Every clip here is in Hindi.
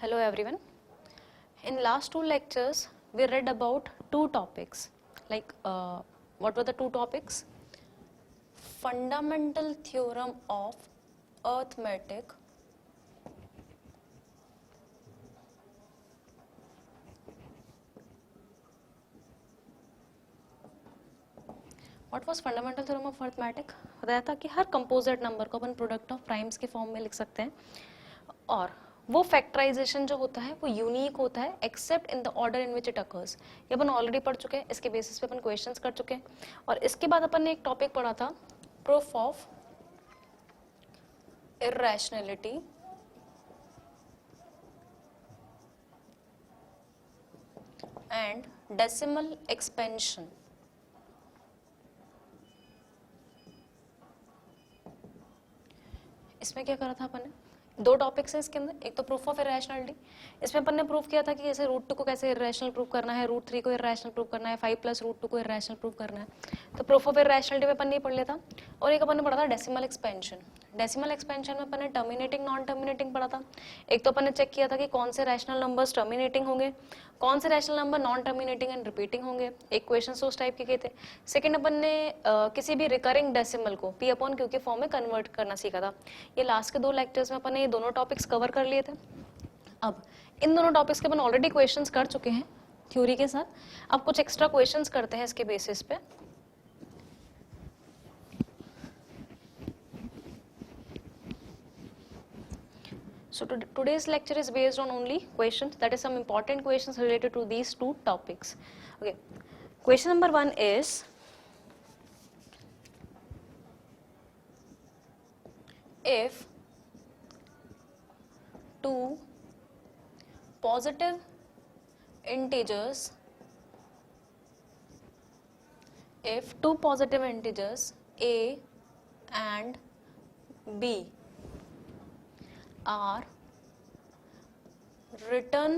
Hello everyone. In last two lectures, we read about two topics. What were the two topics? Fundamental theorem of arithmetic What was fundamental theorem of arithmetic? बताया था कि हर कंपोजिट नंबर को अपन प्रोडक्ट ऑफ प्राइम्स के फॉर्म में लिख सकते हैं और वो फैक्टराइजेशन जो होता है वो यूनिक होता है accept in the order in which it occurs. ये अपन ऑलरेडी पढ़ चुके हैं, इसके बेसिस पे अपन क्वेश्चंस कर चुके हैं. और इसके बाद अपन ने एक टॉपिक पढ़ा था proof of irrationality and decimal expansion. इसमें क्या करा था अपन ने? दो टॉपिक्स हैं इसके अंदर. एक तो प्रूफ ऑफ इरेशनलिटी. इसमें अपन ने प्रूफ किया था कि जैसे √2 को कैसे इरेशनल प्रूफ करना है, √3 को इरेशनल प्रूफ करना है, 5 + √2 को इरेशनल प्रूफ करना है. तो प्रूफ ऑफ इरेशनलिटी में अपन ने पढ़ लिया था. और एक अपन ने पढ़ा था डेसिमल एक्सपेंशन. डेसिमल एक्सपेंशन में अपन ने टर्मिनेटिंग नॉन टर्मिनेटिंग पढ़ा था. एक तो अपन ने चेक किया था कि कौन से रैशनल नंबर्स टर्मिनेटिंग होंगे, कौन से rational number non terminating and repeating होंगे. एक क्वेश्चन उस टाइप के थे. सेकंड अपन ने किसी भी रिकरिंग डेसिमल को P/Q के फॉर्म में कन्वर्ट करना सीखा था. ये लास्ट के दो लेक्चर्स में अपन ने ये दोनों टॉपिक्स कवर कर लिए थे. अब इन दोनों टॉपिक्स के अपन ऑलरेडी क्वेश्चंस कर चुके हैं थ्योरी के साथ. अब कुछ एक्स्ट्रा क्वेश्चंस करते हैं इसके बेसिस पे. So today's lecture is based on only questions, that is some important questions related to these two topics. Okay, question number 1 is, if two positive integers A and B are written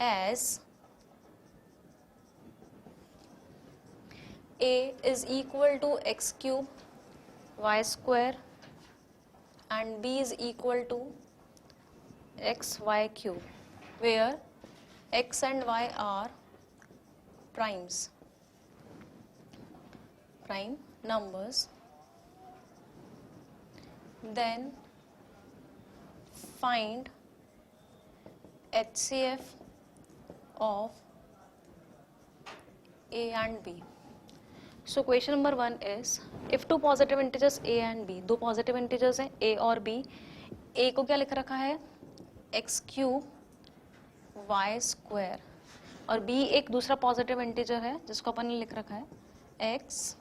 as A is equal to x cube y square and B is equal to xy cube, where x and y are prime numbers, then find HCF of A and B. So question number 1 is, if two positive integers A and B, दो positive integers हैं A और B. A को क्या लिख रखा है x cube y square और B एक दूसरा पॉजिटिव इंटीजर है जिसको अपन ने लिख रखा है x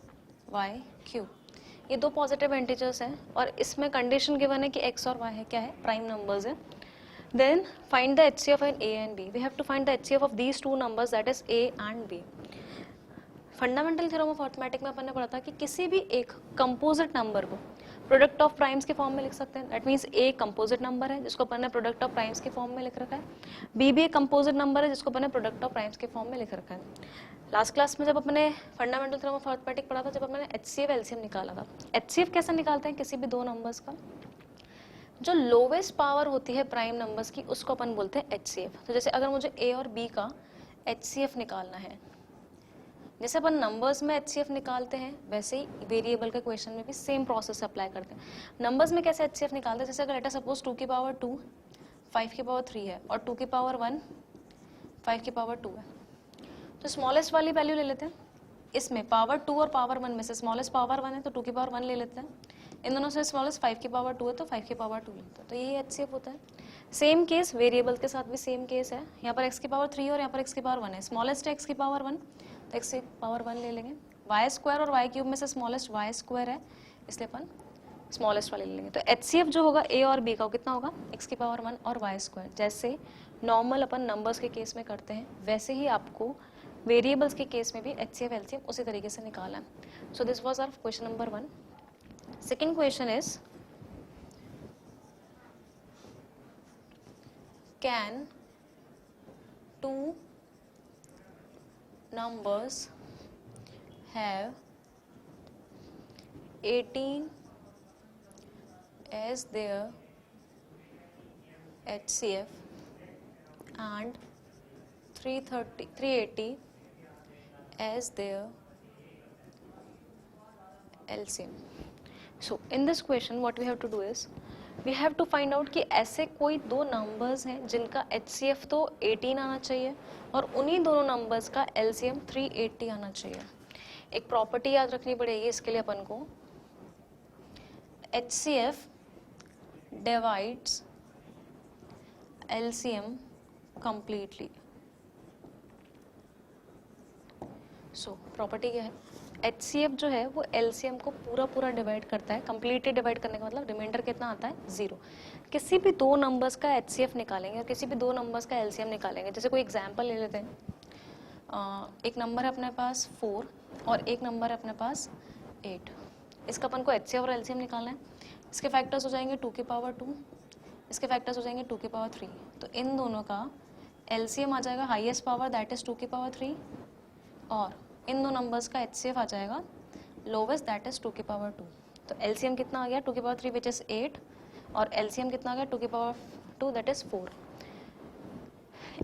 y cube. ये दो पॉजिटिव इंटीजर्स हैं और इसमें कंडीशन गिवन है कि x और y है क्या है, प्राइम नंबर्स है. Then find the HCF in A and B. We have to find the HCF of these two numbers, that is A and B. Fundamental theorem of arithmetic में अपन ने पढ़ा था कि किसी भी एक कंपोजिट नंबर को प्रोडक्ट ऑफ प्राइम्स के फॉर्म में लिख सकते हैं. That means A composite number है जिसको अपन ने प्रोडक्ट ऑफ प्राइम्स के फॉर्म में लिख रखा है. B भी एक कंपोजिट नंबर है जिसको अपन ने प्रोडक्ट ऑफ प्राइम्स के फॉर्म में लिख रखा है. लास्ट क्लास में जब अपने फंडामेंटल थ्योरम ऑफ अरिथमेटिक पढ़ा था, जब अपने HCF LCM निकाला था. HCF कैसे निकालते हैं किसी भी दो नंबर्स का? जो लोवेस्ट पावर होती है प्राइम नंबर्स की उसको अपन बोलते हैं HCF. तो जैसे अगर मुझे A और B का HCF निकालना है, जैसे अपन नंबर्स में HCF निकालते हैं वैसे ही वेरिएबल के क्वेश्चन में भी सेम प्रोसेस अप्लाई करते हैं. नंबर्स में कैसे HCF निकालते हैं? जैसे अगर लेट सपोज 2 की पावर 2 5 की पावर 3 है और 2 की पावर 1 5 की पावर 2 है, तो स्मॉलेस्ट वाली वैल्यू ले लेते हैं. इसमें पावर 2 और पावर 1 में से स्मॉलेस्ट पावर 1 है तो 2 की पावर 1 ले लेते हैं. इन दोनों से स्मॉलेस्ट 5 की पावर 2 है तो 5 की पावर 2 लेते हैं. तो ये HCF होता है. सेम केस वेरिएबल के साथ भी सेम केस है. यहाँ पर x की पावर 3 और यहाँ पर x की पावर 1 है. स्मॉलेस्ट है x की पावर 1 तो x की पावर 1 ले लेंगे. y स्क्वायर और y क्यूब में से स्मॉलेस्ट y स्क्वायर है इसलिए अपन स्मॉलेस्ट वाले ले लेंगे. तो HCF जो होगा A और B का कितना होगा, x की पावर 1 और y स्क्वायर. जैसे नॉर्मल अपन नंबर्स के केस में करते हैं वैसे ही आपको वेरिएबल्स के केस में भी HCF LCM उसी तरीके से निकालना है. So this was our question number 1. Second question is, can two numbers have 18 as their HCF and 380 as their LCM. So in this question what we have to do is we have to find out कि ऐसे कोई दो नंबर्स हैं जिनका HCF तो 18 आना चाहिए और उन्हीं दोनों नंबर्स का LCM 380 आना चाहिए. एक प्रॉपर्टी याद रखनी पड़ेगी इसके लिए अपन को. HCF divides LCM completely. So property क्या है? HCF जो है वो LCM को पूरा डिवाइड करता है. कंप्लीटली डिवाइड करने का मतलब रिमाइंडर कितना आता है? 0. किसी भी दो नंबर्स का HCF निकालेंगे और किसी भी दो नंबर्स का LCM निकालेंगे. जैसे कोई एग्जांपल ले लेते हैं. एक नंबर है अपने पास 4 और एक नंबर है अपने पास 8. इसका अपन को HCF और LCM निकालना है. इसके फैक्टर्स हो जाएंगे 2 की पावर 2, इसके फैक्टर्स हो जाएंगे 2 की पावर 3. तो इन दोनों का LCM आ जाएगा हाईएस्ट पावर दैट इज 2 की पावर 3 और इन दो नंबर्स का HCF आ जाएगा लोवेस्ट दैट इज 2 की पावर 2. तो LCM कितना आ गया? 2 की पावर 3 विच इज 8 और LCM कितना आ गया? 2 की पावर 2 दैट इज 4.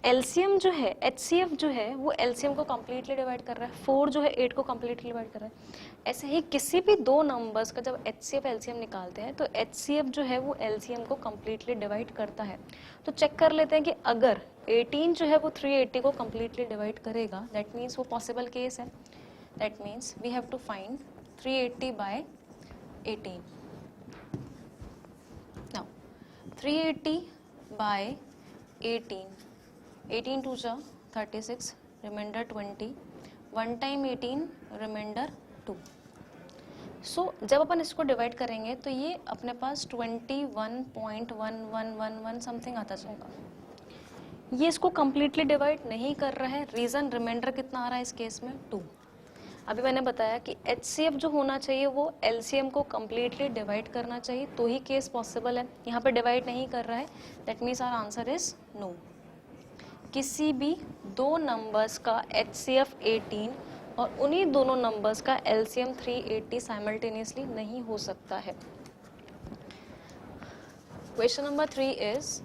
LCM जो है HCF जो है वो LCM को कम्प्लीटली डिवाइड कर रहा है. 4 जो है 8 को कम्प्लीटली डिवाइड कर रहा है. ऐसे ही किसी भी दो नंबर्स का जब HCF LCM निकालते हैं तो HCF जो है वो LCM को कम्प्लीटली डिवाइड करता है. तो चेक कर लेते हैं कि अगर 18 जो है वो 380 को कम्प्लीटली डिवाइड करेगा दैट मीन्स वो पॉसिबल केस है. That means we have to find 380 by 18. Now 380 by 18, 18 two जा 36, रिमाइंडर 20, 1 टाइम 18, रिमाइंडर 2. सो जब अपन इसको डिवाइड करेंगे तो ये अपने पास 21.1111 समथिंग आता जाएगा. ये इसको कम्प्लीटली डिवाइड नहीं कर रहा है. रीज़न रिमाइंडर कितना आ रहा है इस केस में? 2. अभी मैंने बताया कि HCF जो होना चाहिए वो LCM को कम्प्लीटली डिवाइड करना चाहिए तो ही केस पॉसिबल है. यहाँ पे डिवाइड नहीं कर रहा है that means our answer is no. किसी भी दो नंबर्स का HCF 18 और उन्हीं दोनों नंबर्स का LCM 380 साइमल्टेनियसली नहीं हो सकता है. Question number 3 is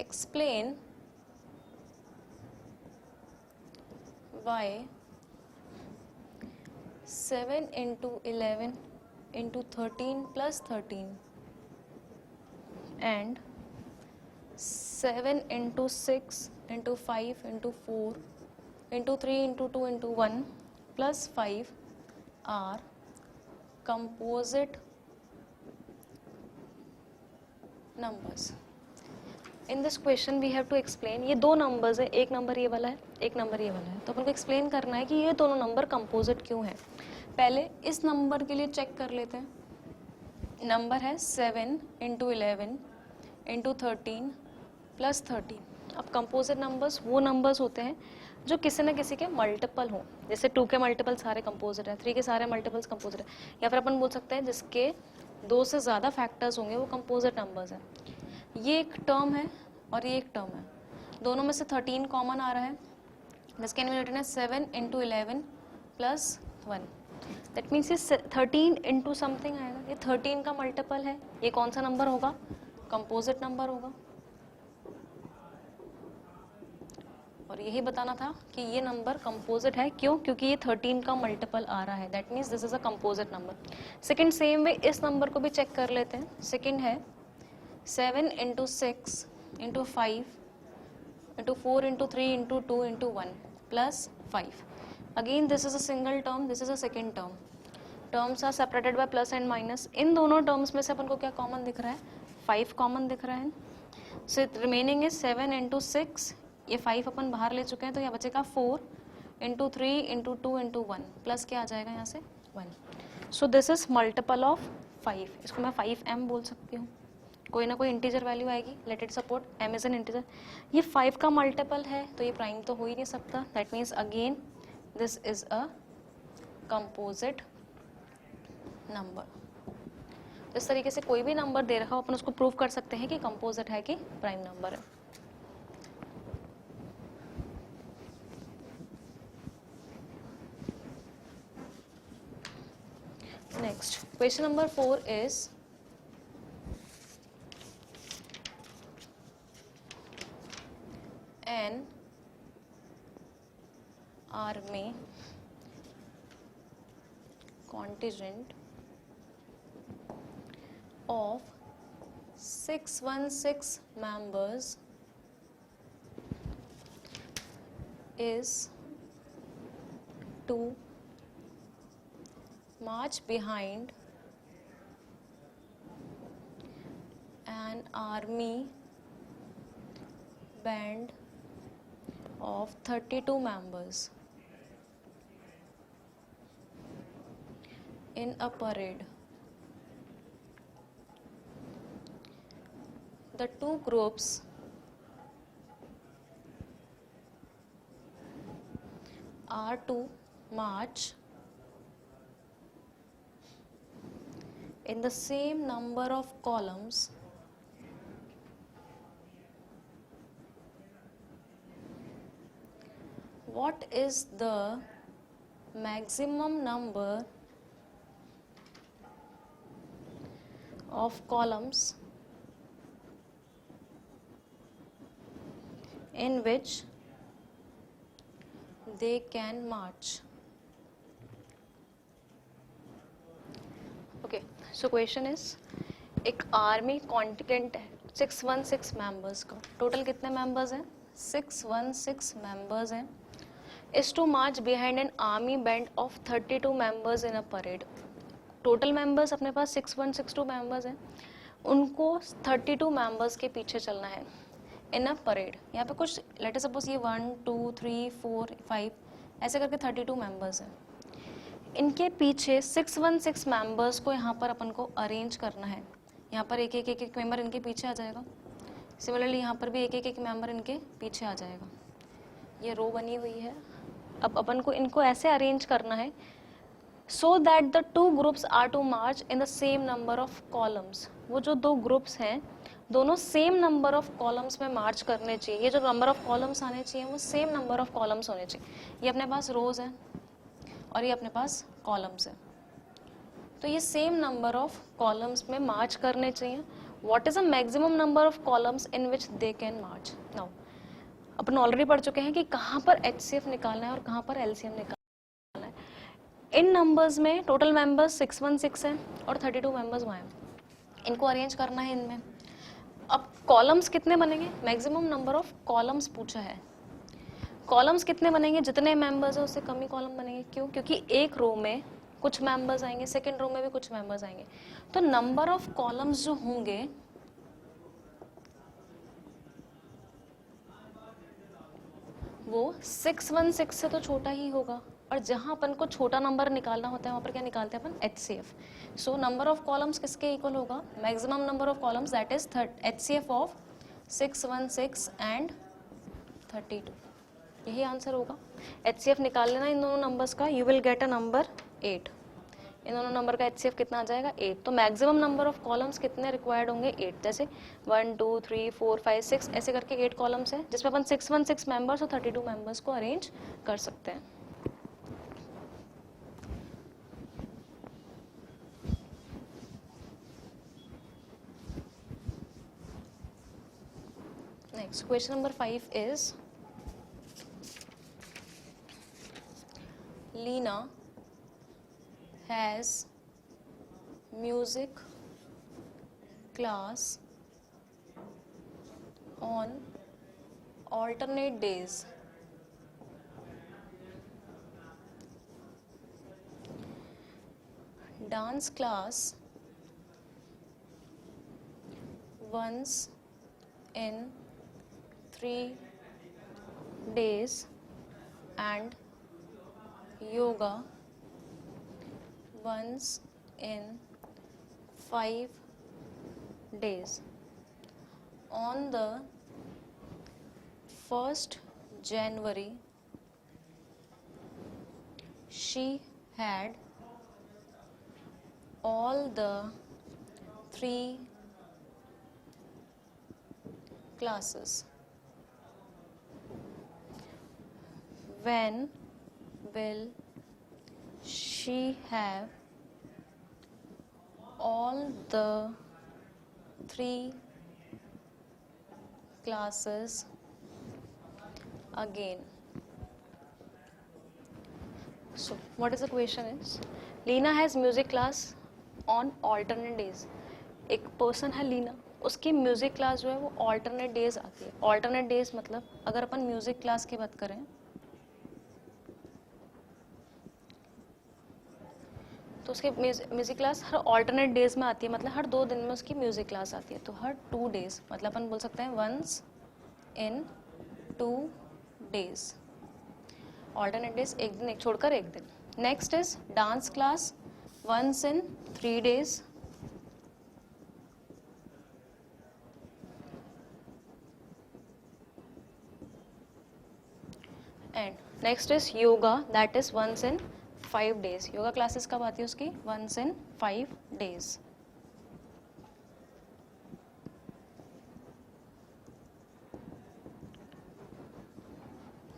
explain why 7 into 11 into 13 plus 13 and 7 into 6 into 5 into 4 into 3 into 2 into 1 plus 5 are composite numbers. In this question we have to explain. ये दो नंबर्स है, एक नंबर ये वाला है, एक नंबर ये वाला है. तो अपन को एक्सप्लेन करना है कि ये दोनों नंबर कंपोजिट क्यों है. पहले इस नंबर के लिए चेक कर लेते हैं. नंबर है 7 इंटू 11 इंटू 13 प्लस 13. अब कंपोजिट नंबर्स वो नंबर्स होते हैं जो किसी न किसी के मल्टीपल हों. जैसे 2 के मल्टीपल सारे कंपोजिट है, 3 के सारे मल्टीपल्स कंपोजिट है, या फिर अपन बोल सकते हैं जिसके 2 से ज़्यादा फैक्टर्स होंगे वो कंपोजिट नंबर्स हैं. ये एक टर्म है और ये एक टर्म है. दोनों में से 13 कॉमन आ रहा है. This can be written as 7 into 11 plus 1. That means ये 13 इंटू समथिंग आएगा. ये 13 का मल्टीपल है. ये कौन सा नंबर होगा? कंपोजिट नंबर होगा. और यही बताना था कि ये नंबर कंपोजिट है. क्यों? क्योंकि ये 13 का मल्टीपल आ रहा है. That means this is a composite number. Second same way इस नंबर को भी चेक कर लेते हैं. सेकेंड है 7 into 6 into 5 into 4 into 3 into 2 into 1 plus 5. Again this is a single term, this is a second term. Terms are separated by plus and minus. इन दोनों टर्म्स में से अपन को क्या कॉमन दिख रहा है? 5 कॉमन दिख रहा है. So remaining is 7 into 6. ये 5 अपन बाहर ले चुके हैं तो यहाँ बचेगा 4 इंटू 3 इंटू 2 इंटू 1 प्लस क्या आ जाएगा यहाँ से 1. सो दिस इज मल्टीपल ऑफ 5. इसको मैं 5m बोल सकती हूँ. कोई ना कोई इंटीजर वैल्यू आएगी. Let it support m is an integer. ये 5 का मल्टीपल है तो ये प्राइम तो हो ही नहीं सकता. That means again this is a composite number. इस तरीके से कोई भी नंबर दे रखा हो अपन उसको प्रूव कर सकते हैं कि कंपोजिट है कि प्राइम नंबर है. Question number 4 is an army contingent of 616 members is to march behind an army band of 32 members in a parade. The two groups are to march in the same number of columns what is the maximum number of columns in which they can march? Okay, so question is, एक आर्मी कॉन्टिजेंट है 616 मेंबर्स का. टोटल कितने मेंबर्स हैं? 616 मेंबर्स हैं. Is to march behind an army band of 32 members in a parade. Total members अपने पास 6162 मेंबर्स हैं. उनको 32 मेंबर्स के पीछे चलना है इन अ परेड. यहाँ पे कुछ लेट अस सपोज ये 1 2 3 4 5 ऐसे करके 32 मेंबर्स हैं. इनके पीछे 616 मेंबर्स को यहाँ पर अपन को अरेंज करना है. यहाँ पर एक एक एक एक मेंबर इनके पीछे आ जाएगा. सिमिलरली यहाँ पर भी एक एक एक मेंबर इनके पीछे आ जाएगा. ये रो बनी हुई है. अब अपन को इनको ऐसे अरेंज करना है so that the two groups are to march in the same number of columns. वो जो दो ग्रुप्स हैं दोनों सेम नंबर ऑफ कॉलम्स में मार्च करने चाहिए. ये जो नंबर ऑफ कॉलम्स आने चाहिए वो सेम नंबर ऑफ कॉलम्स होने चाहिए. ये अपने पास रोज है और ये अपने पास कॉलम्स है. तो ये सेम नंबर ऑफ कॉलम्स में मार्च करने चाहिए. What is the maximum number of columns in which they can March? Now upon already पढ़ चुके हैं कि कहाँ पर HCF निकालना है और कहाँ पर LCM निकालना है. इन नंबर्स में टोटल मेंबर्स 616 हैं और 32 मेंबर्स वहाँ हैं. इनको अरेंज करना है इनमें. अब कॉलम्स कितने बनेंगे? मैक्सिमम नंबर ऑफ कॉलम्स पूछा है. कॉलम्स कितने बनेंगे? जितने मेंबर्स है उससे कम ही कॉलम बनेंगे. क्यों? क्योंकि एक रो में कुछ मेंबर्स आएंगे, सेकंड रो में भी कुछ मेंबर्स आएंगे. तो नंबर ऑफ कॉलम्स जो होंगे वो 616 से तो छोटा ही होगा. और जहां अपन को छोटा नंबर निकालना होता है वहां पर क्या निकालते हैं अपन? HCF. So number of columns किसके इक्वल होगा? Maximum number of columns that is HCF of 616 and 32. यही आंसर होगा. HCF निकाल लेना इन दोनों नंबर्स का. You will get a number 8. इन दोनों नंबर का HCF कितना आ जाएगा? 8. तो मैक्सिमम नंबर ऑफ कॉलम्स कितने रिक्वायर्ड होंगे? 8. जैसे 1 2 3 4 5 6 ऐसे करके 8 कॉलम्स हैं जिसमें अपन 616 मेंबर्स और 32 मेंबर्स को अरेंज कर सकते हैं. Next question number 5 is Lena has music class on alternate days. Dance class once in 3 days and yoga once in 5 days. On the 1st January, she had all the 3 classes. When will she have all the 3 classes again. So what is the question is, Leena has music class on alternate days. एक पर्सन है लीना, उसकी म्यूजिक क्लास जो है वो ऑल्टरनेट डेज आती है. ऑल्टरनेट डेज मतलब अगर अपन म्यूजिक क्लास की बात करें तो उसकी म्यूजिक क्लास हर ऑल्टरनेट डेज में आती है, मतलब हर 2 दिन में उसकी म्यूजिक क्लास आती है. तो हर 2 डेज मतलब अपन बोल सकते हैं once in 2 days. Alternate days एक दिन एक छोड़कर एक दिन. Next is dance class once in 3 days. And next is yoga that is once in 5 days. Yoga classes कब आती है उसकी? Once in 5 days.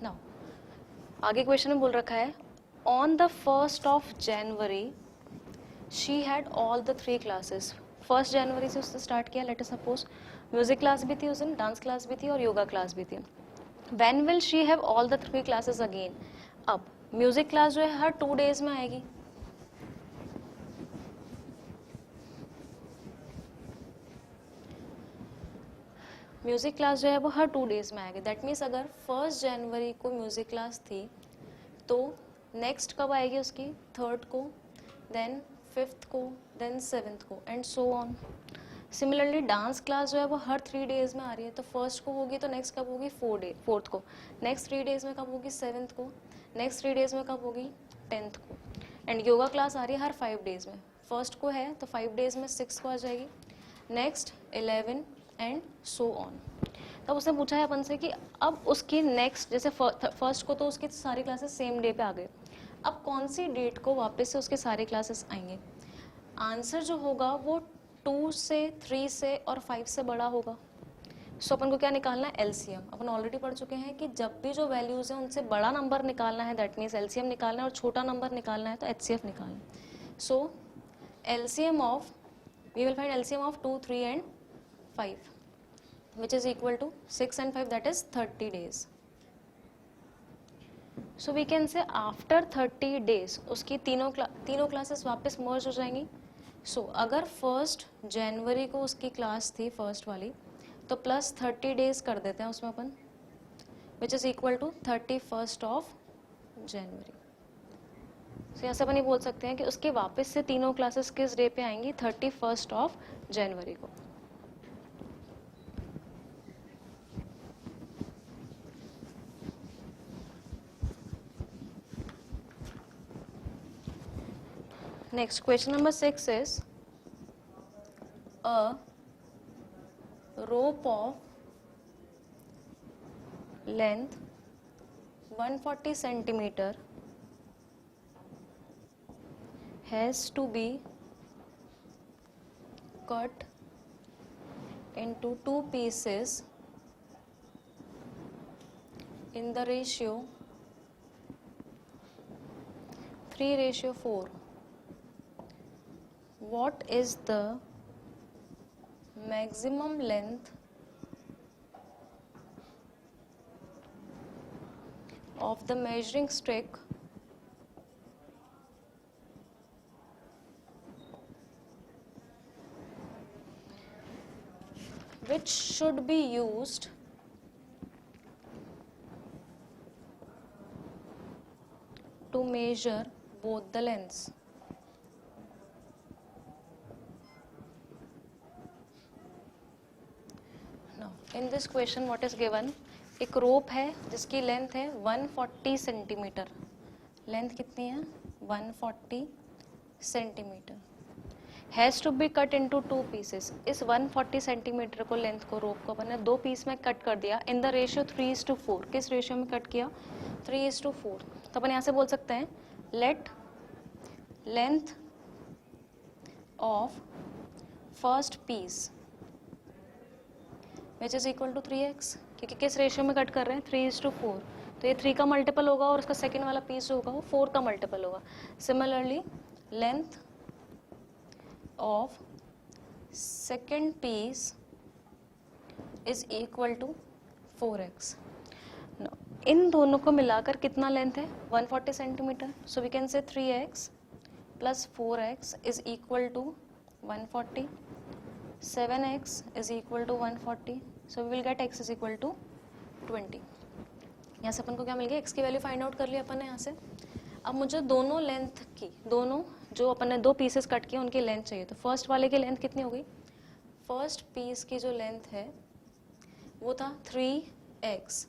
नाउ आगे क्वेश्चन में बोल रखा है on the 1st of January she had all the 3 classes. 1st January से उसने स्टार्ट किया. Let us suppose music class भी थी उस दिन, डांस क्लास भी थी और योगा क्लास भी थी. When will she have all the 3 classes again? अब म्यूजिक क्लास जो है हर 2 days में आएगी. म्यूजिक क्लास जो है वो हर 2 days में आएगी. दैट मीन्स अगर 1st जनवरी को म्यूजिक क्लास थी तो नेक्स्ट कब आएगी उसकी? 3rd को, देन 5th को, देन 7th को and so on. Similarly dance class जो है वो हर 3 days में आ रही है. तो 1st को होगी तो नेक्स्ट कब होगी? 4th को. नेक्स्ट 3 days में कब होगी? 7th को. नेक्स्ट 3 days में कब होगी? 10th को. एंड योगा क्लास आ रही है हर 5 days में. 1st को है तो 5 days में 6 को आ जाएगी. Next 11 and so on. तब उसने पूछा है अपन से कि अब उसकी नेक्स्ट जैसे 1st को तो उसकी सारी क्लासेस सेम डे पे आ गए, अब कौन सी डेट को वापस से उसके सारे क्लासेस आएंगे? आंसर जो होगा वो 2 से 3 से और 5 से बड़ा होगा. सो अपन को क्या निकालना है? एलसीएम. अपन ऑलरेडी पढ़ चुके हैं कि जब भी जो वैल्यूज हैं उनसे बड़ा नंबर निकालना है दैट मीन्स एलसीएम निकालना है, और छोटा नंबर निकालना है तो एचसीएफ निकालना है. So LCM of we will find LCM of 2, 3 and 5 which is equal to 6 and 5 that is 30 days. So we can say after 30 days उसकी तीनों क्लासेस वापस मर्ज हो जाएंगी. So अगर 1st जनवरी को उसकी क्लास थी फर्स्ट वाली तो प्लस 30 days कर देते हैं उसमें अपन which is equal to 31st of January. So यहाँ से अपन ये बोल सकते हैं कि उसके वापस से तीनों क्लासेस किस डे पे आएंगी? 31st of January को. Next question number 6 is a rope of length 140 centimeter has to be cut into 2 pieces in the ratio 3:4. What is the maximum length of the measuring stick which should be used to measure both the lengths? In this question what is given? एक रोप है जिसकी लेंथ है 140 सेंटीमीटर. लेंथ कितनी है? 140 centimetre. Has to be cut into 2 pieces. इस 140 सेंटीमीटर को लेंथ को रोप को अपन ने 2 पीस में कट कर दिया इन द रेशियो 3:4. किस रेशियो में कट किया? 3:4. तो अपन यहाँ से बोल सकते हैं let length of first piece which is equal to 3x. क्योंकि किस रेशियो में कट कर रहे हैं? 3:4. तो ये 3 का मल्टीपल होगा और उसका सेकेंड वाला पीस जो होगा वो 4 का मल्टीपल होगा. Similarly length of second piece is equal to 4x. इन दोनों को मिलाकर कितना लेंथ है 140 centimetre. So we can say 3x plus 4x is equal to 140. 7x is equal to 140. So we will get x is equal to 20. यहाँ से अपन को क्या मिल गया, x की वैल्यू फाइंड आउट कर लिया अपन ने यहाँ से. अब मुझे दोनों लेंथ की, दोनों जो अपन ने दो पीसेस कट किए उनकी लेंथ चाहिए. तो फर्स्ट वाले की लेंथ कितनी हो गई, फर्स्ट पीस की जो लेंथ है वो था 3x.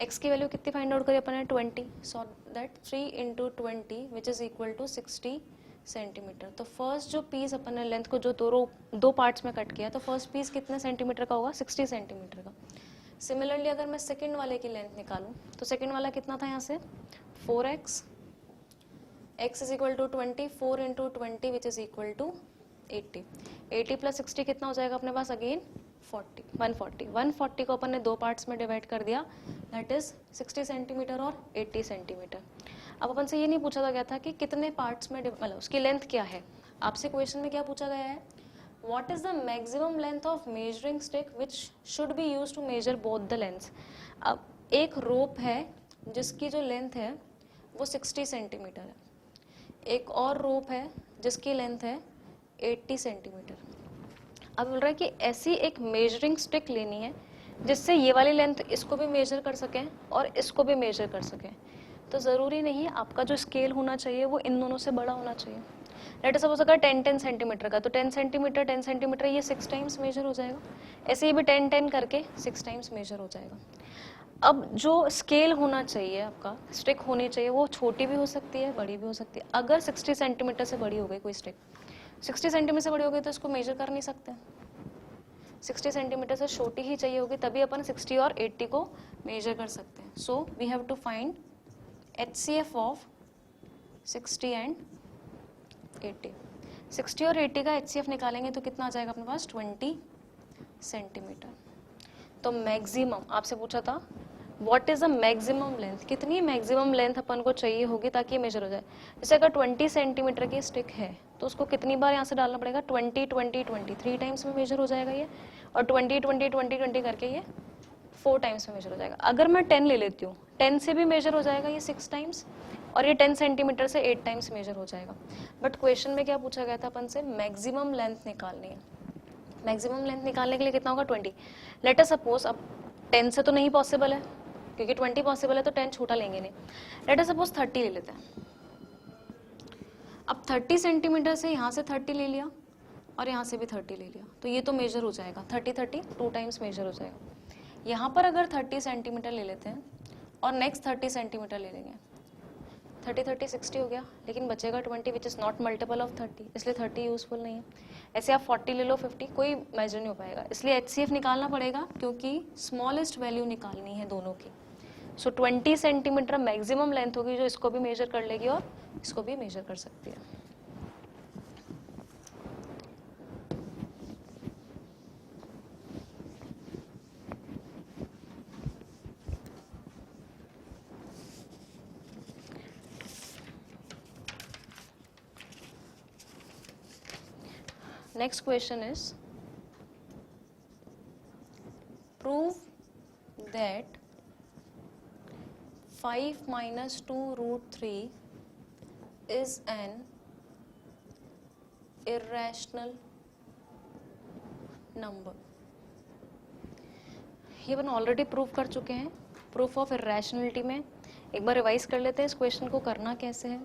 x की वैल्यू कितनी फाइंड आउट करी अपन ने 20. So that 3 into 20 which is equal to 60 centimetre. तो फर्स्ट जो पीस अपन ने लेंथ को जो दो पार्ट्स में कट किया, तो फर्स्ट पीस कितने सेंटीमीटर का होगा 60 सेंटीमीटर का. सिमिलरली अगर मैं सेकंड वाले की लेंथ निकालूं तो सेकंड वाला कितना था यहाँ से 4x. x is equal to 20. 4 into 20 which is equal to 80. 80 plus 60 कितना हो जाएगा अपने पास अगेन 140. 140 को अपन ने दो पार्ट्स में डिवाइड कर दिया, दैट इज 60 सेंटीमीटर और 80 सेंटीमीटर. अब अपन से ये नहीं पूछा गया था कि कितने पार्ट्स में, मतलब उसकी लेंथ क्या है. आपसे क्वेश्चन में क्या पूछा गया है, what is the maximum length of measuring stick which should be use to measure both the lengths. अब एक रोप है जिसकी जो लेंथ है वो 60 सेंटीमीटर है, एक और रोप है जिसकी लेंथ है 80 सेंटीमीटर. अब बोल रहा है कि ऐसी एक मेजरिंग स्टिक लेनी है जिससे ये वाली लेंथ इसको भी मेजर कर सकें और इसको भी मेजर कर सकें. तो ज़रूरी नहीं है आपका जो स्केल होना चाहिए वो इन दोनों से बड़ा होना चाहिए. लेट अस सपोज अगर 10 सेंटीमीटर का, तो 10 सेंटीमीटर ये 6 टाइम्स मेजर हो जाएगा. ऐसे ही भी 10 करके 6 टाइम्स मेजर हो जाएगा. अब जो स्केल होना चाहिए आपका, स्टिक होनी चाहिए, वो छोटी भी हो सकती है बड़ी भी हो सकती है. अगर 60 सेंटीमीटर से बड़ी हो गई कोई स्टिक, 60 सेंटीमीटर से बड़ी हो गई तो इसको मेजर कर नहीं सकते. 60 सेंटीमीटर से छोटी ही चाहिए होगी तभी अपन 60 और 80 को मेजर कर सकते हैं. So we have to find HCF of 60 and 80. 60 और 80 का HCF निकालेंगे तो कितना आ जाएगा अपने पास 20 सेंटीमीटर. तो मैक्सिमम आपसे पूछा था what is the maximum length, कितनी मैक्सिमम लेंथ अपन को चाहिए होगी ताकि ये मेजर हो जाए. जैसे अगर 20 सेंटीमीटर की स्टिक है तो उसको कितनी बार यहाँ से डालना पड़ेगा 20 20 20 3 टाइम्स में मेजर हो जाएगा ये, और 20 20 20 20 करके ये 4 टाइम्स में मेजर हो जाएगा. अगर मैं 10 ले लेती हूँ 10 से भी मेजर हो जाएगा ये 6 टाइम्स, और ये 10 सेंटीमीटर से 8 टाइम्स मेजर हो जाएगा. बट क्वेश्चन में क्या पूछा गया था अपन से, मैक्सिमम लेंथ निकालनी है. मैक्सिमम लेंथ निकालने के लिए कितना होगा 20. लेट अस सपोज, अब 10 से तो नहीं पॉसिबल है क्योंकि 20 पॉसिबल है तो 10 छोटा लेंगे नहीं. लेट अस सपोज 30 ले लेते हैं. अब 30 सेंटीमीटर से यहाँ से 30 ले लिया और यहाँ से भी 30 ले लिया, तो ये तो मेजर हो जाएगा 30 30 2 टाइम्स मेजर हो जाएगा. यहाँ पर अगर 30 सेंटीमीटर ले लेते हैं और नेक्स्ट 30 सेंटीमीटर ले लेंगे, 30 30 60 हो गया, लेकिन बचेगा 20 which is not multiple of 30, इसलिए 30 यूजफुल नहीं है. ऐसे आप 40 ले लो 50, कोई मेजर नहीं हो पाएगा. इसलिए HCF निकालना पड़ेगा क्योंकि स्मॉलेस्ट वैल्यू निकालनी है दोनों की. सो 20 सेंटीमीटर मैक्सिमम लेंथ होगी जो इसको भी मेजर कर लेगी और इसको भी मेजर कर सकती है. Next question is, prove that 5 minus 2 root 3 is an irrational number. ये अपन ऑलरेडी प्रूव कर चुके हैं. प्रूफ ऑफ इरेशनलिटी में एक बार रिवाइज कर लेते हैं इस क्वेश्चन को करना कैसे है.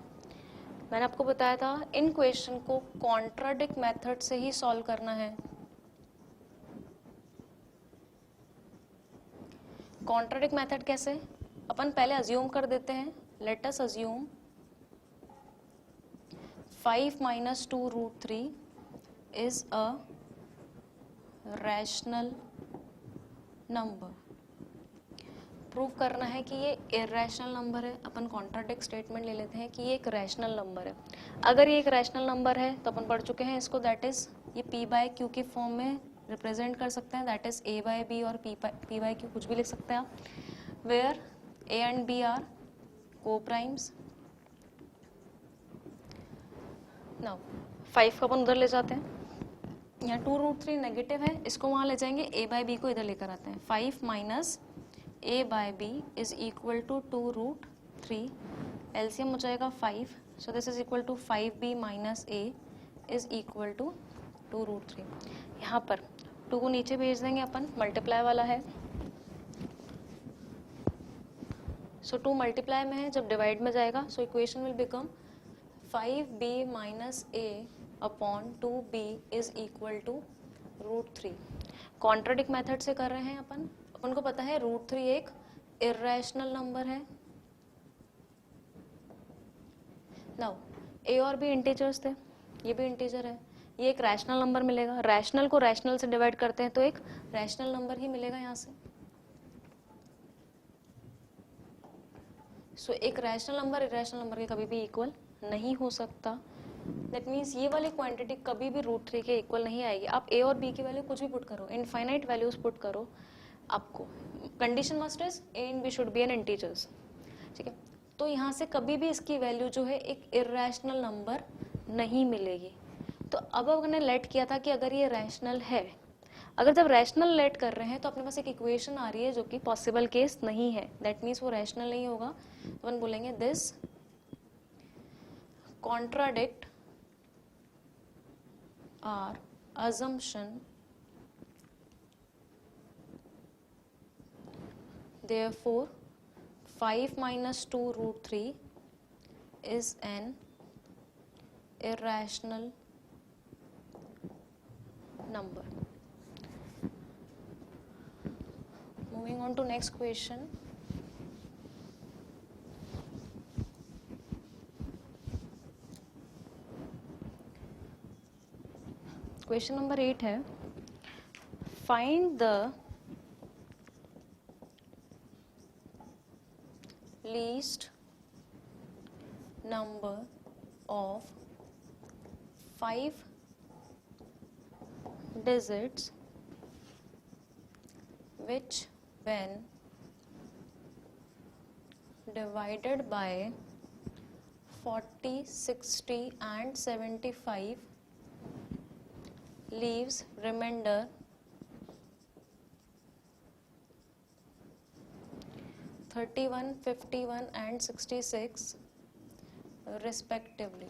मैंने आपको बताया था इन क्वेश्चन को कॉन्ट्राडिक्ट मेथड से ही सॉल्व करना है. कॉन्ट्राडिक्ट मेथड कैसे, अपन पहले अज्यूम कर देते हैं. Let us assume 5 minus 2 root 3 is a rational number. Prove करना है कि ये इरेशनल नंबर है. अपन कॉन्ट्राडिक्ट स्टेटमेंट ले लेते हैं कि ये एक रैशनल नंबर है. अगर ये एक रैशनल नंबर है तो अपन पढ़ चुके हैं इसको, दैट इज ये P/Q की फॉर्म में रिप्रेजेंट कर सकते हैं, दैट इज A/B और P/Q कुछ भी लिख सकते हैं आप, where A and B are coprimes. Now 5 को अपन उधर ले जाते हैं. यहाँ 2√3 नेगेटिव है, इसको वहाँ ले जाएंगे, a बाई बी को इधर लेकर आते हैं, 5 minus a by b is equal to 2√3, LCM हो जाएगा 5, so this is equal to 5b minus a is equal to 2√3। यहाँ पर 2 को नीचे भेज देंगे अपन, मल्टीप्लाई वाला है, सो 2 मल्टीप्लाई में है, जब डिवाइड में जाएगा so equation will become 5b minus a upon 2b is equal to √3। Contradict method से कर रहे हैं अपन को पता है √3 एक इर्रेशनल नंबर है। नाउ a और b इंटीजर्स थे, ये भी इंटीजर है, ये एक रैशनल नंबर मिलेगा, रैशनल को रैशनल से डिवाइड करते हैं तो एक रैशनल नंबर ही मिलेगा यहाँ से। सो एक रैशनल नंबर इरेशनल नंबर के कभी भी इक्वल नहीं हो सकता। दैट मीन्स ये वाली क्वांटिटी कभी भी √3 के इक्वल नहीं आएगी। आप a और b की वैल्यू कुछ भी पुट करो, इनफाइनाइट वैल्यूज पुट करो, आपको condition must is a and b should be an integers, ठीक है। तो यहाँ से कभी भी इसकी वैल्यू जो है एक इरेशनल नंबर नहीं मिलेगी। तो अब हमने लेट किया था कि अगर ये रैशनल है, अगर जब रैशनल लेट कर रहे हैं तो अपने पास एक इक्वेशन आ रही है जो कि पॉसिबल केस नहीं है, दैट मीन्स वो रैशनल नहीं होगा। तो अपन बोलेंगे this contradict our assumption, therefore 5 minus 2√3 is an irrational number. Moving on to next question. Question number 8 है, find the least number of 5 digits which when divided by 40, 60 and 75 leaves remainder 31, 51 and 66 respectively.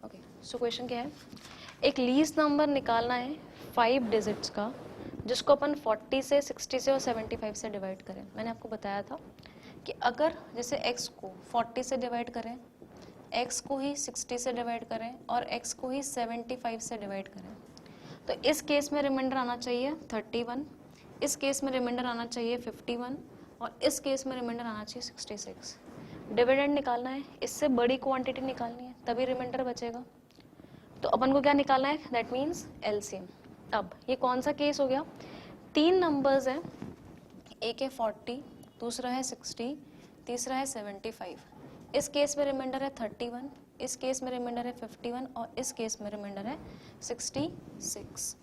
Okay, so question क्या है, एक लीस्ट नंबर निकालना है 5 डिजिट्स का जिसको अपन 40 से 60 से और 75 से डिवाइड करें। मैंने आपको बताया था कि अगर जैसे x को 40 से डिवाइड करें, x को ही 60 से डिवाइड करें और x को ही 75 से डिवाइड करें, तो इस केस में रिमाइंडर आना चाहिए 31, इस केस में रिमाइंडर आना चाहिए 51 और इस केस में रिमाइंडर आना चाहिए 66। डिविडेंड निकालना है, इससे बड़ी क्वांटिटी निकालनी है तभी रिमाइंडर बचेगा। तो अपन को क्या निकालना है, दैट मीन्स एलसीएम। अब ये कौन सा केस हो गया, 3 नंबर्स हैं, एक है 40, दूसरा है 60, तीसरा है 75। इस केस में रिमाइंडर है 31, इस केस में रिमाइंडर है 51 और इस केस में रिमाइंडर है 66।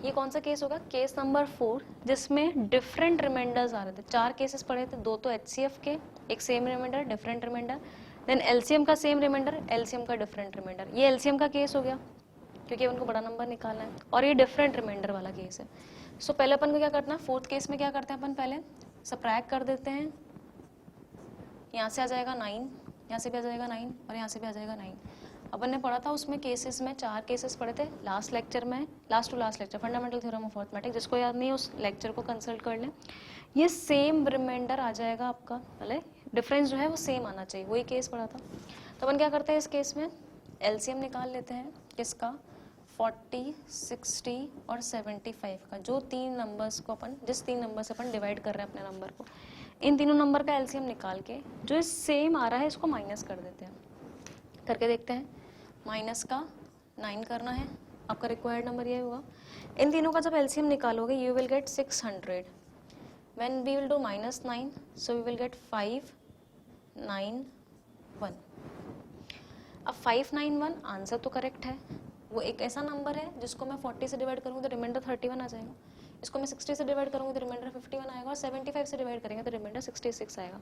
ये कौन सा केस होगा, केस नंबर 4, जिसमें डिफरेंट रिमाइंडर्स आ रहे थे। 4 केसेस पढ़े थे, 2 तो एचसीएफ के, एक same reminder different reminder, then LCM का सेम रिमाइंडर, एलसीएम का डिफरेंट रिमाइंडर। ये एलसीएम का केस हो गया क्योंकि उनको बड़ा नंबर निकालना है, और ये डिफरेंट रिमाइंडर वाला केस है। सो पहले अपन को क्या करना है, 4th केस में क्या करते हैं अपन, पहले सबट्रैक्ट कर देते हैं, यहाँ से आ जाएगा 9, यहाँ से भी आ जाएगा 9 और यहाँ से भी आ जाएगा 9। अपन ने पढ़ा था उसमें केसेस में 4 केसेस पढ़े थे लास्ट लेक्चर में, last to last lecture, fundamental theorem of arithmetic. जिसको याद नहीं उस लेक्चर को कंसल्ट कर लें। ये सेम रिमाइंडर आ जाएगा आपका, भले डिफरेंस जो है वो सेम आना चाहिए, वही केस पढ़ा था। तो अपन क्या करते हैं इस केस में, एलसीएम निकाल लेते हैं किसका, 40, 60 और 75 का, जो 3 नंबर्स को अपन, जिस 3 नंबर से अपन डिवाइड कर रहे हैं अपने नंबर को, इन तीनों नंबर का एलसीएम निकाल के जो सेम आ रहा है इसको माइनस कर देते हैं। करके देखते हैं, माइनस का 9 करना है, आपका रिक्वायर्ड नंबर ये होगा। इन तीनों का जब एलसीएम निकालोगे you will get 600। When we will do -9, so we will get 591। अब 591 आंसर तो करेक्ट है, वो एक ऐसा नंबर है जिसको मैं 40 से डिवाइड करूँगी तो रिमाइंडर 31 आ जाएगा, इसको मैं 60 से डिवाइड करूँगी तो रिमाइंडर 51 आएगा, और 75 से डिवाइड करेंगे तो रिमाइंडर 66 आएगा।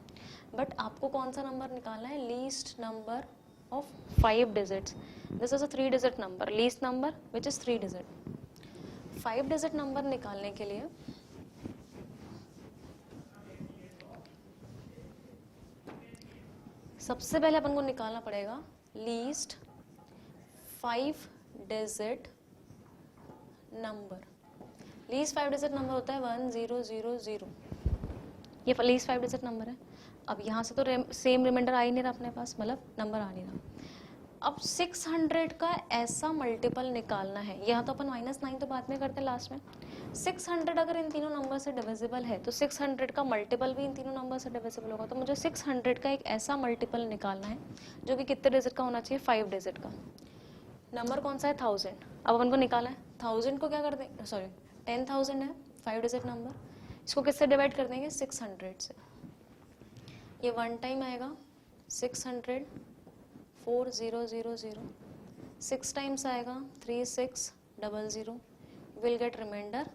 बट आपको कौन सा नंबर निकालना है, least number of 5 digits. This is a 3 digit number, least number which is 3 digit. 5 digit number निकालने के लिए सबसे पहले अपन को निकालना पड़ेगा least 5 digit number. Least 5 digit number होता है 1000. ये लीस्ट 5 डिजिट नंबर है. अब यहाँ से तो सेम रिमाइंडर आ ही नहीं रहा अपने पास, मतलब नंबर आ नहीं रहा. अब 600 का ऐसा मल्टीपल निकालना है. यहाँ तो अपन -9 तो बाद में करते हैं लास्ट में. 600 अगर इन तीनों नंबर से डिविजिबल है तो 600 का मल्टीपल भी इन तीनों नंबर से डिविजिबल होगा. तो मुझे 600 का एक ऐसा मल्टीपल निकालना है जो कि कितने डिजिट का होना चाहिए, 5 डिजिट का. नंबर कौन सा है, 1000. अब अपन को निकाला है 1000 को क्या कर देंगे, सॉरी 10,000 है 5 डिजिट नंबर. इसको किससे डिवाइड कर देंगे, 600 से. ये 1 टाइम आएगा 600 4000. 6 टाइम्स आएगा 3600. Will get reminder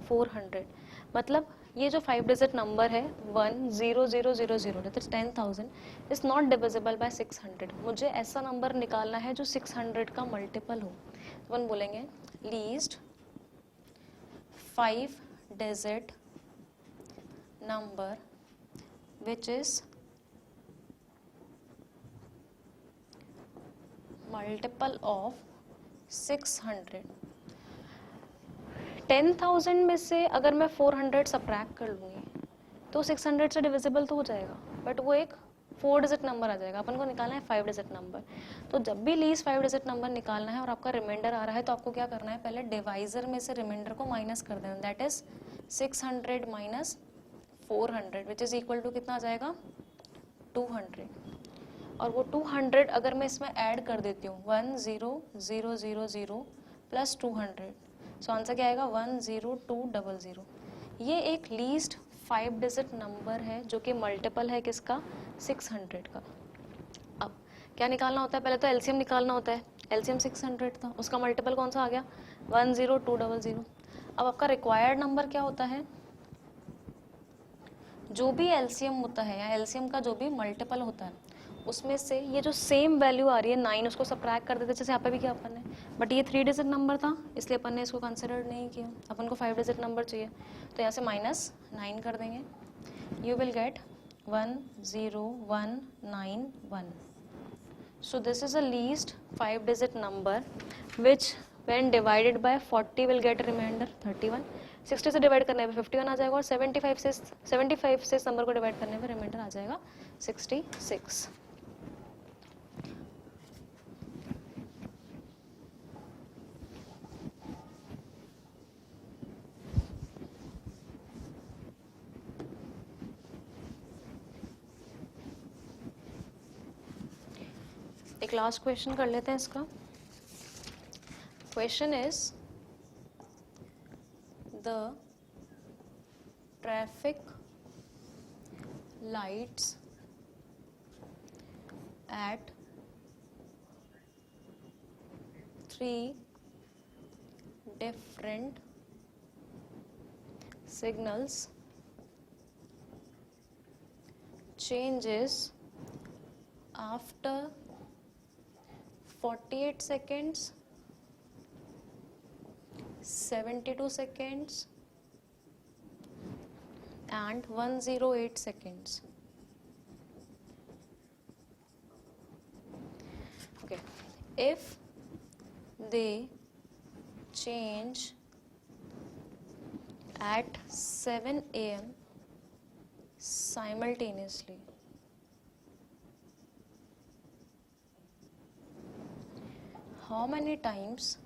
400. मतलब ये जो 5 डिजिट नंबर है 10000 that is 10,000 is not divisible by 600. मुझे ऐसा नंबर निकालना है जो 600 का मल्टीपल हो. तो अपन बोलेंगे least 5 digit number which is multiple of 600. 10,000 में से अगर मैं 400 सब्ट्रैक्ट कर लूँगी तो 600 से डिविजिबल तो हो जाएगा, बट वो एक 4 डिजिट नंबर आ जाएगा. अपन को निकालना है 5 डिजिट नंबर. तो जब भी लीस्ट 5 डिजिट नंबर निकालना है और आपका रिमाइंडर आ रहा है तो आपको क्या करना है, पहले डिवाइजर में से रिमाइंडर को माइनस कर देना. That is 600 minus 400 which is equal to कितना आ जाएगा, 200. और वो 200 अगर मैं इसमें ऐड कर देती हूँ 10000 प्लस 200, सो आंसर क्या आएगा 10200. ये एक लीस्ट 5 डिजिट नंबर है जो कि मल्टीपल है किसका, 600 का. अब क्या निकालना होता है, पहले तो एलसीएम निकालना होता है. एलसीएम 600 था, उसका मल्टीपल कौन सा आ गया 10200. अब आपका रिक्वायर्ड नंबर क्या होता है, जो भी एलसीएम होता है या एलसीएम का जो भी मल्टीपल होता है उसमें से ये जो सेम वैल्यू आ रही है 9 उसको सब्ट्रैक्ट कर देते, जैसे यहाँ पे भी किया अपन ने. बट ये 3 डिजिट नंबर था इसलिए अपन ने इसको कंसिडर नहीं किया. अपन को 5 डिजिट नंबर चाहिए तो यहाँ से -9 कर देंगे. You will get 10191. So this is a least 5 digit number which when divided by 40 will get reminder 31. 60 से डिवाइड करने पे 51 आ जाएगा और 75 से इस नंबर को डिवाइड करने पे रिमाइंडर आ जाएगा 66. एक लास्ट क्वेश्चन कर लेते हैं इसका. Question is the traffic lights at 3 different signals changes after 48 seconds, 72 seconds and 108 seconds. Okay, if they change at 7 a.m. simultaneously, how many times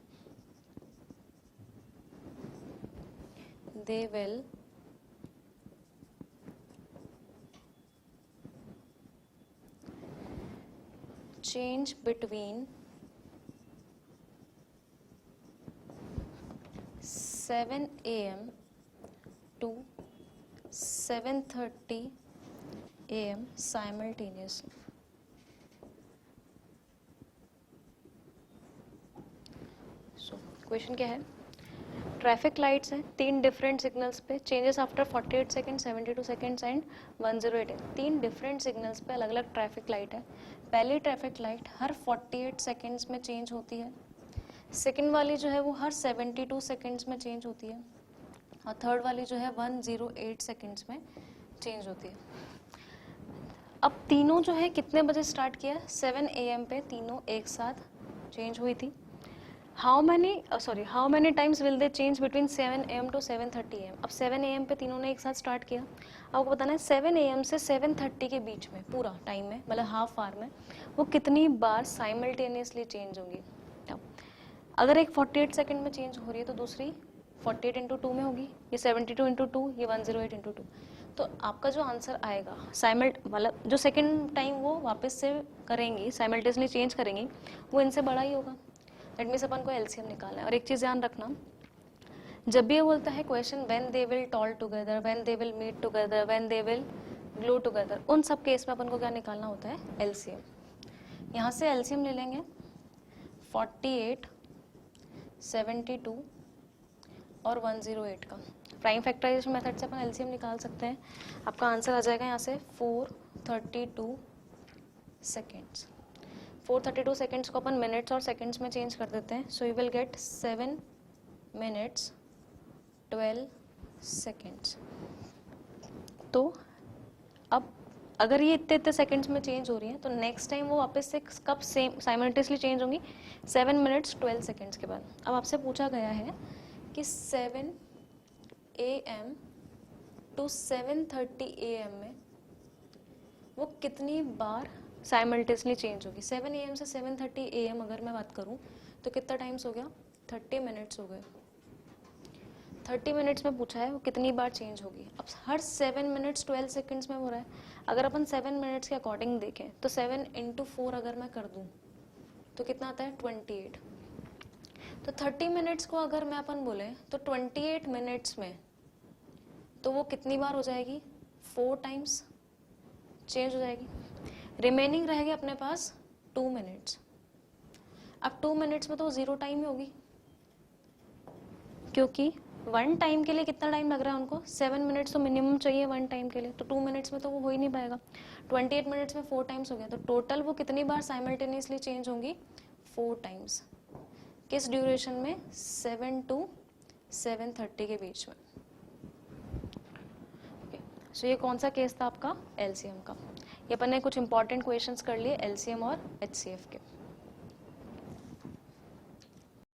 they will change between 7 a.m. to 7:30 a.m. simultaneously. So question क्या है, ट्रैफिक लाइट्स हैं 3 डिफरेंट सिग्नल्स पे, changes after 48 second, 72 seconds and 108. 3 different signals पे अलग अलग ट्रैफिक लाइट है. पहली ट्रैफिक लाइट हर 48 सेकेंड्स में चेंज होती है, सेकेंड वाली जो है वो हर 72 सेकेंड्स में चेंज होती है, और थर्ड वाली जो है 108 सेकेंड्स में चेंज होती है। अब तीनों जो है कितने बजे स्टार्ट किया? 7 AM पे तीनों एक साथ चेंज हुई थी। How many times will they change between 7 AM to 7:30 AM? अब 7 AM पे तीनों ने एक साथ स्टार्ट किया। आपको बताना है 7 AM से 7:30 के बीच में पूरा टाइम में, मतलब हाफ आवर में, वो कितनी बार साइमल्टेनियसली चेंज होंगी। अब अगर एक 48 सेकेंड में चेंज हो रही है तो दूसरी 48 इंटू 2 में होगी, ये 72 इंटू 2, ये 108 इंटू 2। तो आपका जो आंसर आएगा मतलब जो सेकेंड टाइम वो वापस से करेंगी, साइमल्टेनियसली चेंज करेंगी, वो इनसे बड़ा ही होगा। दैट मीन्स अपन को एलसीएम निकालना है। और एक चीज़ ध्यान रखना, जब भी ये बोलता है question when they will toll together, when they will meet together, when they will glue together, उन सब केस में अपन को क्या निकालना होता है? एलसीएम। यहाँ से एलसीएम ले लेंगे 48, 72 और 108 का। प्राइम फैक्टराइजेशन मेथड से अपन एलसीएम निकाल सकते हैं। आपका आंसर आ जाएगा यहाँ से 432 सेकेंड्स। 432 सेकेंड्स को अपन मिनट्स और सेकेंड्स में चेंज कर देते हैं। So you will gate 7 minutes 12 seconds। तो अब अगर ये इतने सेकेंड्स में चेंज हो रही है तो नेक्स्ट टाइम वो वापस से कब सेम साइमल्टेनियसली चेंज होंगी? 7 minutes 12 seconds के बाद। अब आपसे पूछा गया है कि 7 AM टू 7:30 AM में वो कितनी बार साइमल्टेनियसली चेंज होगी। 7 AM से 7:30 AM अगर मैं बात करूं तो कितना टाइम्स हो गया? 30 मिनट्स हो गए। 30 मिनट्स में पूछा है वो कितनी बार चेंज होगी। अब हर 7 minutes 12 seconds में हो रहा है। अगर अपन 7 minutes के अकॉर्डिंग देखें तो 7 इंटू 4 अगर मैं कर दूं तो कितना आता है? 28। तो 30 मिनट्स को अगर मैं अपन बोले तो 28 मिनट्स में तो वो कितनी बार हो जाएगी? 4 टाइम्स चेंज हो जाएगी। रिमेनिंग रहेगी अपने पास 2 मिनट्स। अब 2 मिनट्स में तो 0 टाइम ही होगी, क्योंकि 1 टाइम के लिए कितना टाइम लग रहा है उनको? 7 मिनट्स तो मिनिमम चाहिए 1 टाइम के लिए, तो 2 मिनट्स में तो वो हो ही नहीं पाएगा। 28 मिनट्स में 4 टाइम्स हो गया, तो टोटल वो कितनी बार साइमल्टेनियसली चेंज होंगी? 4 टाइम्स। किस ड्यूरेशन में? 7 टू 7:30 के बीच में। सो ये कौन सा केस था आपका? एलसीएम का। ये अपन ने कुछ इंपॉर्टेंट क्वेश्चंस कर लिए एलसीएम और एचसीएफ के।